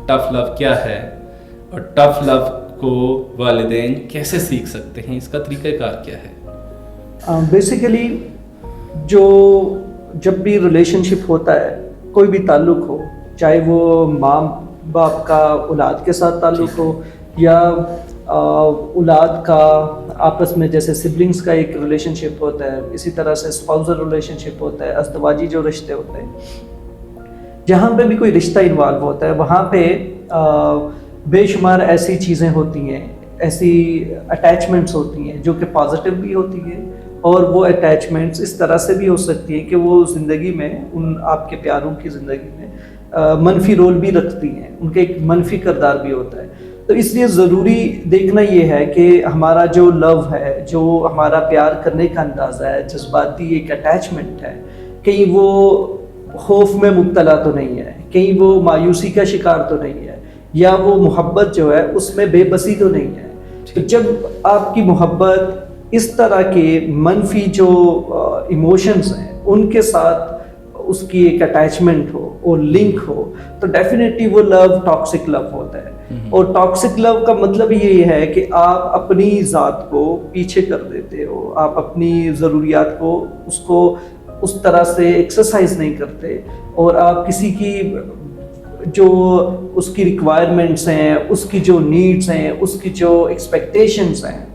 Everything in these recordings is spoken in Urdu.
ٹف لو کیا ہے اور ٹف لو کو والدین کیسے سیکھ سکتے ہیں، اس کا طریقہ کار کیا ہے؟ بیسیکلی جب بھی ریلیشن شپ ہوتا ہے، کوئی بھی تعلق ہو، چاہے وہ ماں باپ کا اولاد کے ساتھ تعلق ہو یا اولاد کا آپس میں جیسے سبلنگس کا ایک ریلیشن شپ ہوتا ہے، اسی طرح سے اسپاؤزل ریلیشن شپ ہوتا ہے، ازدواجی جو رشتے ہوتے ہیں، جہاں پہ بھی کوئی رشتہ انوالو ہوتا ہے وہاں پہ بے شمار ایسی چیزیں ہوتی ہیں، ایسی اٹیچمنٹس ہوتی ہیں جو کہ پازیٹیو بھی ہوتی ہیں، اور وہ اٹیچمنٹس اس طرح سے بھی ہو سکتی ہیں کہ وہ زندگی میں ان آپ کے پیاروں کی زندگی میں منفی رول بھی رکھتی ہیں، ان کے ایک منفی کردار بھی ہوتا ہے. تو اس لیے ضروری دیکھنا یہ ہے کہ ہمارا جو لو ہے، جو ہمارا پیار کرنے کا اندازہ ہے، جذباتی ایک اٹیچمنٹ ہے، کہیں وہ خوف میں مبتلا تو نہیں ہے، کہیں وہ مایوسی کا شکار تو نہیں ہے، یا وہ محبت جو ہے اس میں بے بسی تو نہیں ہے. تو جب آپ کی محبت اس طرح کے منفی جو ایموشنز ہیں ان کے ساتھ اس کی ایک اٹیچمنٹ ہو اور لنک ہو تو ڈیفینیٹلی وہ لو ٹاکسک لو ہوتا ہے. اور ٹاکسک لو کا مطلب یہ ہے کہ آپ اپنی ذات کو پیچھے کر دیتے ہو، آپ اپنی ضروریات کو اس طرح سے ایکسرسائز نہیں کرتے، اور آپ کسی کی جو اس کی ریکوائرمنٹس ہیں، اس کی جو نیڈس ہیں، اس کی جو ایکسپیکٹیشنز ہیں،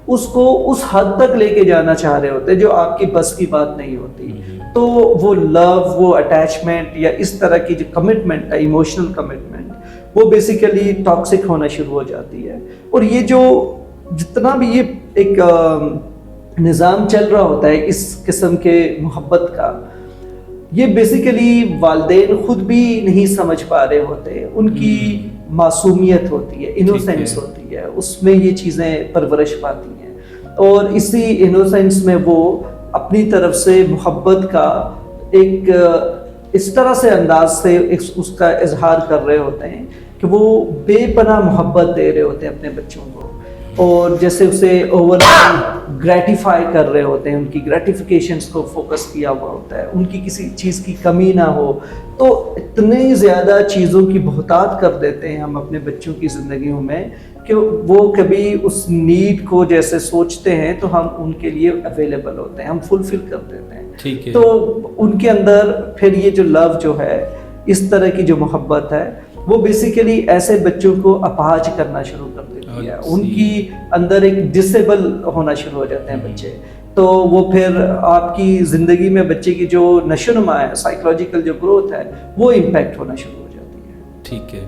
اس کو اس حد تک لے کے جانا چاہ رہے ہوتے جو آپ کی بس کی بات نہیں ہوتی. تو وہ لو، وہ اٹیچمنٹ یا اس طرح کی جو کمٹمنٹ ہے، ایموشنل کمٹمنٹ، وہ بیسیکلی ٹاکسک ہونا شروع ہو جاتی ہے. اور یہ جو جتنا بھی یہ ایک نظام چل رہا ہوتا ہے اس قسم کے محبت کا، یہ بیسیکلی والدین خود بھی نہیں سمجھ پا رہے ہوتے. ان کی معصومیت ہوتی ہے، انوسینس ہوتی ہے، اس میں یہ چیزیں پرورش پاتی ہیں، اور اسی انوسینس میں وہ اپنی طرف سے محبت کا ایک اس طرح سے انداز سے اس کا اظہار کر رہے ہوتے ہیں کہ وہ بے پناہ محبت دے رہے ہوتے ہیں اپنے بچوں کو، اور جیسے اسے اوور گریٹیفائی کر رہے ہوتے ہیں، ان کی گریٹیفیکیشنز کو فوکس کیا ہوا ہوتا ہے، ان کی کسی چیز کی کمی نہ ہو. تو اتنی زیادہ چیزوں کی بہتات کر دیتے ہیں ہم اپنے بچوں کی زندگیوں میں کہ وہ کبھی اس نیڈ کو جیسے سوچتے ہیں تو ہم ان کے لیے اویلیبل ہوتے ہیں، ہم فلفل کر دیتے ہیں. تو ان کے اندر پھر یہ جو لو جو ہے، اس طرح کی جو محبت ہے، وہ بیسیکلی ایسے بچوں کو اپاہج کرنا شروع کر دیتی ہے. ان کی اندر ایک ڈسیبل ہونا شروع ہو جاتے ہیں بچے. تو وہ پھر آپ کی زندگی میں بچے کی جو نشو و نما ہے، سائیکولوجیکل جو گروتھ ہے، وہ امپیکٹ ہونا شروع ہو جاتی ہے. ٹھیک ہے.